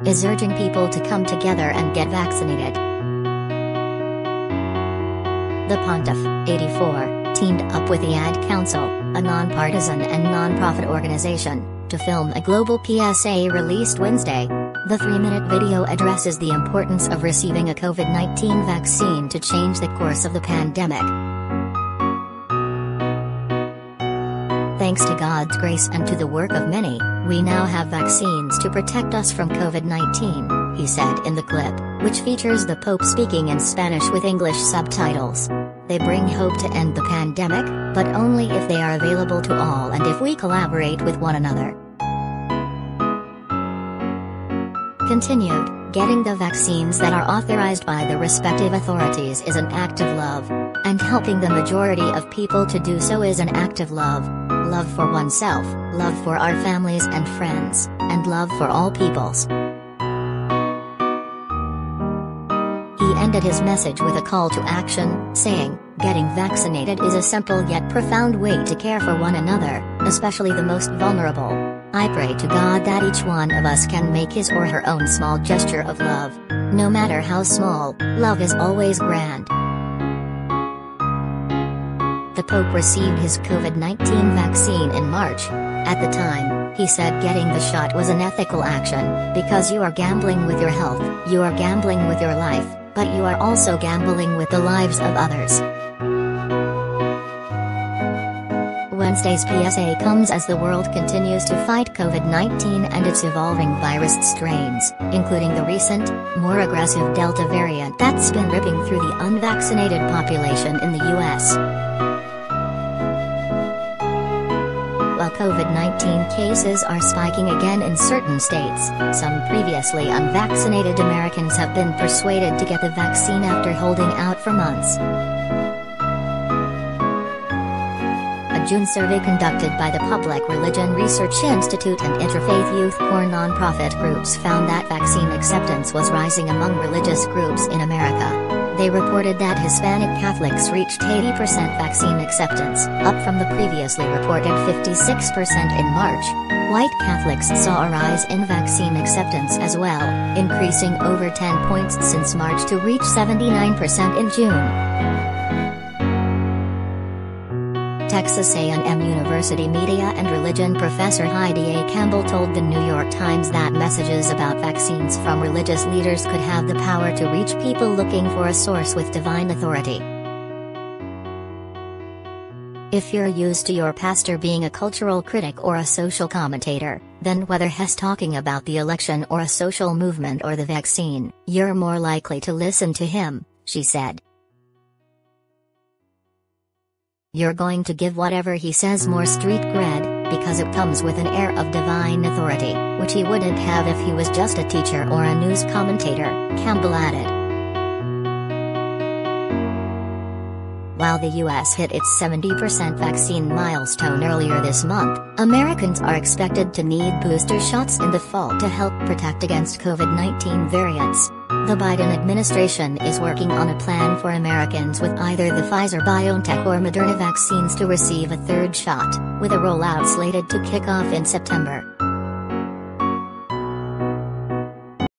is urging people to come together and get vaccinated. The Pontiff, 84, teamed up with the Ad Council, a nonpartisan and non-profit organization, to film a global PSA released Wednesday. The 3-minute video addresses the importance of receiving a COVID-19 vaccine to change the course of the pandemic. Thanks to God's grace and to the work of many, we now have vaccines to protect us from COVID-19, he said in the clip, which features the Pope speaking in Spanish with English subtitles. They bring hope to end the pandemic, but only if they are available to all and if we collaborate with one another. Continued, getting the vaccines that are authorized by the respective authorities is an act of love, and helping the majority of people to do so is an act of love. Love for oneself, love for our families and friends, and love for all peoples. He ended his message with a call to action, saying, "Getting vaccinated is a simple yet profound way to care for one another, especially the most vulnerable. I pray to God that each one of us can make his or her own small gesture of love. No matter how small, love is always grand." The Pope received his COVID-19 vaccine in March. At the time, he said getting the shot was an ethical action, because you are gambling with your health, you are gambling with your life, but you are also gambling with the lives of others. Wednesday's PSA comes as the world continues to fight COVID-19 and its evolving virus strains, including the recent, more aggressive Delta variant that's been ripping through the unvaccinated population in the U.S. While COVID-19 cases are spiking again in certain states, some previously unvaccinated Americans have been persuaded to get the vaccine after holding out for months. A June survey conducted by the Public Religion Research Institute and Interfaith Youth Corps nonprofit groups found that vaccine acceptance was rising among religious groups in America. They reported that Hispanic Catholics reached 80% vaccine acceptance, up from the previously reported 56% in March. White Catholics saw a rise in vaccine acceptance as well, increasing over 10 points since March to reach 79% in June. Texas A&M University media and religion professor Heidi A. Campbell told the New York Times that messages about vaccines from religious leaders could have the power to reach people looking for a source with divine authority. If you're used to your pastor being a cultural critic or a social commentator, then whether he's talking about the election or a social movement or the vaccine, you're more likely to listen to him, she said. You're going to give whatever he says more street cred, because it comes with an air of divine authority, which he wouldn't have if he was just a teacher or a news commentator, Campbell added. While the U.S. hit its 70% vaccine milestone earlier this month, Americans are expected to need booster shots in the fall to help protect against COVID-19 variants. The Biden administration is working on a plan for Americans with either the Pfizer-BioNTech or Moderna vaccines to receive a third shot, with a rollout slated to kick off in September.